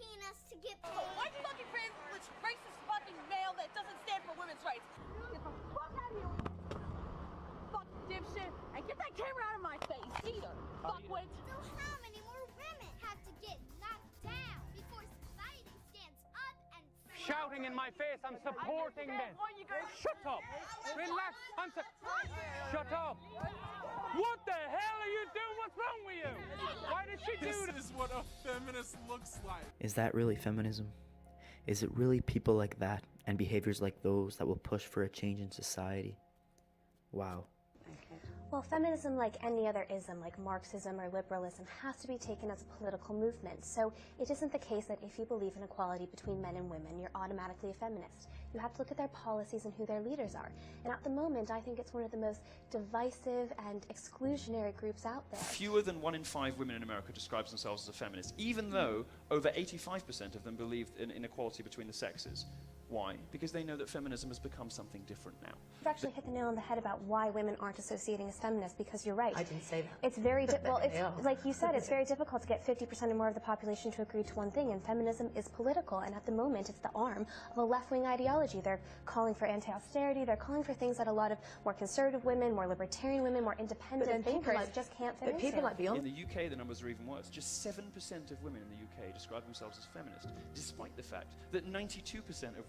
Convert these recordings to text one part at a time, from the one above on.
penis to get paid. White fucking privileged racist fucking male that doesn't stand for women's rights. Get the fuck out of here. Fuck dipshit. And get that camera out of my face. Either. Fuckwit. So how many more women have to get knocked down before society stands up and shouting in my face, I'm supporting this. Shut up. Relax. Shut up. What the hell are you doing? What's wrong with you? Why did she do this? This is what a feminist looks like. Is that really feminism? Is it really people like that and behaviors like those that will push for a change in society? Wow. Well, feminism, like any other ism, like Marxism or liberalism, has to be taken as a political movement. So it isn't the case that if you believe in equality between men and women, you're automatically a feminist. You have to look at their policies and who their leaders are. And at the moment, I think it's one of the most divisive and exclusionary groups out there. Fewer than 1 in 5 women in America describes themselves as a feminist, even though over 85% of them believe in inequality between the sexes. Why? Because they know that feminism has become something different now. You've actually hit the nail on the head about why women aren't associating as feminists, because you're right. I didn't say that. It's very like you said, it's very difficult to get 50% or more of the population to agree to one thing, and feminism is political, and at the moment it's the arm of a left-wing ideology. They're calling for anti-austerity, they're calling for things that a lot of more conservative women, more libertarian women, more independent thinkers just can't fit into. People like Beyonce. In the UK, the numbers are even worse. Just 7% of women in the UK describe themselves as feminist, despite the fact that 92% of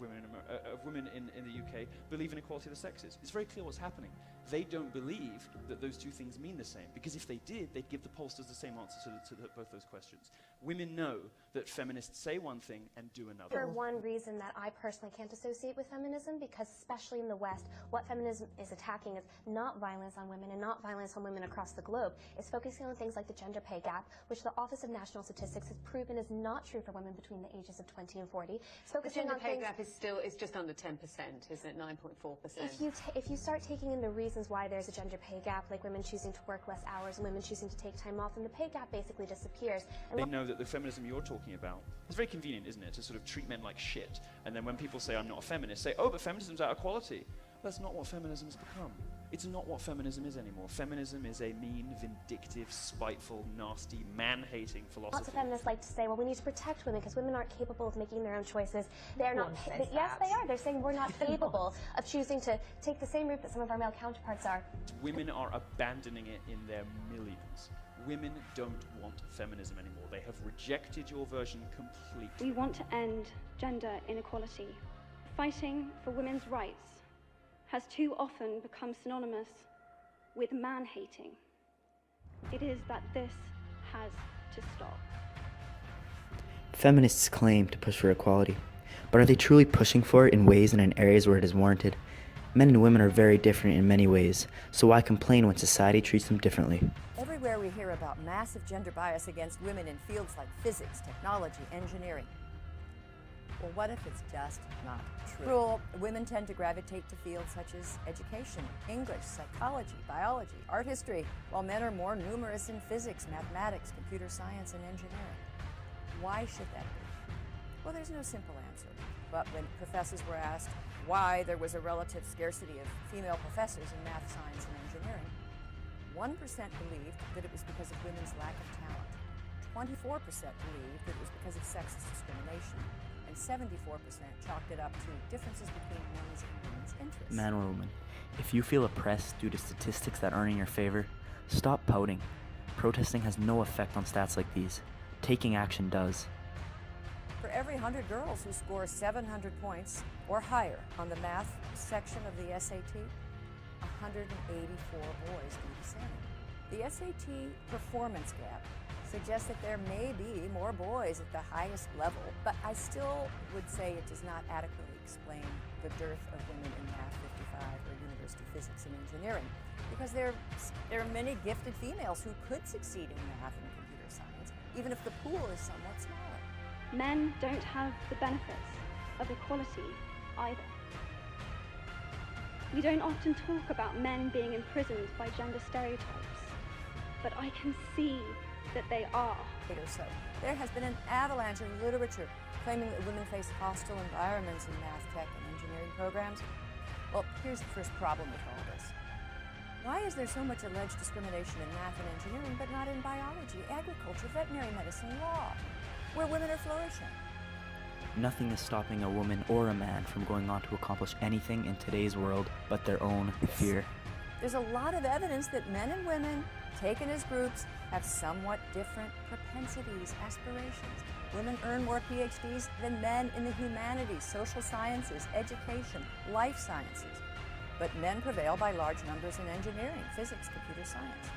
women in the UK believe in equality of the sexes. It's very clear what's happening. They don't believe that those two things mean the same, because if they did, they'd give the pollsters the same answer to both those questions. Women know that feminists say one thing and do another. For one reason that I personally can't associate with feminism, because especially in the West, what feminism is attacking is not violence on women and not violence on women across the globe. It's focusing on things like the gender pay gap, which the Office of National Statistics has proven is not true for women between the ages of 20 and 40. It's focusing The on pay things. gap is just under 10%, isn't it? 9.4%. If you start taking in the reasons why there's a gender pay gap, like women choosing to work less hours and women choosing to take time off, then the pay gap basically disappears. And they know that the feminism you're talking about, it's very convenient, isn't it, to sort of treat men like shit, and then when people say I'm not a feminist, say, oh, but feminism's out of quality. That's not what feminism has become. It's not what feminism is anymore. Feminism is a mean, vindictive, spiteful, nasty, man-hating philosophy. Lots of feminists like to say, well, we need to protect women because women aren't capable of making their own choices. They're not. Yes, they are. They're saying we're not capable of choosing to take the same route that some of our male counterparts are. Women are abandoning it in their millions. Women don't want feminism anymore. They have rejected your version completely. We want to end gender inequality. Fighting for women's rights has too often become synonymous with man-hating. It is that this has to stop. Feminists claim to push for equality, but are they truly pushing for it in ways and in areas where it is warranted? Men and women are very different in many ways, so why complain when society treats them differently? Everywhere we hear about massive gender bias against women in fields like physics, technology, engineering. Well, what if it's just not true? Women tend to gravitate to fields such as education, English, psychology, biology, art history, while men are more numerous in physics, mathematics, computer science, and engineering. Why should that be? Well, there's no simple answer. But when professors were asked why there was a relative scarcity of female professors in math, science, and engineering, 1% believed that it was because of women's lack of talent. 24% believed that it was because of sexist discrimination. And 74% chalked it up to differences between men's and women's interests. Man or woman, if you feel oppressed due to statistics that aren't in your favor, stop pouting. Protesting has no effect on stats like these. Taking action does. For every 100 girls who score 700 points or higher on the math section of the SAT, 184 boys do the same. The SAT performance gap suggests that there may be more boys at the highest level, but I still would say it does not adequately explain the dearth of women in Math 55 or university physics and engineering, because there are many gifted females who could succeed in math and computer science, even if the pool is somewhat smaller. Men don't have the benefits of equality either. We don't often talk about men being imprisoned by gender stereotypes, but I can see that they are. So there has been an avalanche of literature claiming that women face hostile environments in math, tech, and engineering programs. Well, here's the first problem with all this. Why is there so much alleged discrimination in math and engineering, but not in biology, agriculture, veterinary medicine, law? where women are flourishing. Nothing is stopping a woman or a man from going on to accomplish anything in today's world but their own fear. There's a lot of evidence that men and women, taken as groups, have somewhat different propensities, aspirations. Women earn more PhDs than men in the humanities, social sciences, education, life sciences. But men prevail by large numbers in engineering, physics, computer science.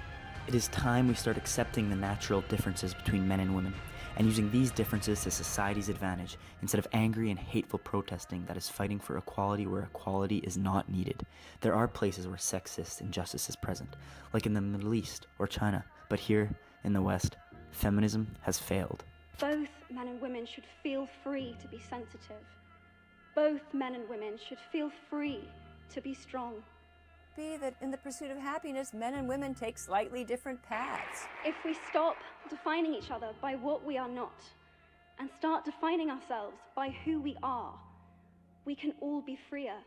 It is time we start accepting the natural differences between men and women, and using these differences to society's advantage instead of angry and hateful protesting that is fighting for equality where equality is not needed. There are places where sexist injustice is present, like in the Middle East or China, but here in the West, feminism has failed. Both men and women should feel free to be sensitive. Both men and women should feel free to be strong. Be that in the pursuit of happiness, men and women take slightly different paths. If we stop defining each other by what we are not, and start defining ourselves by who we are, we can all be freer.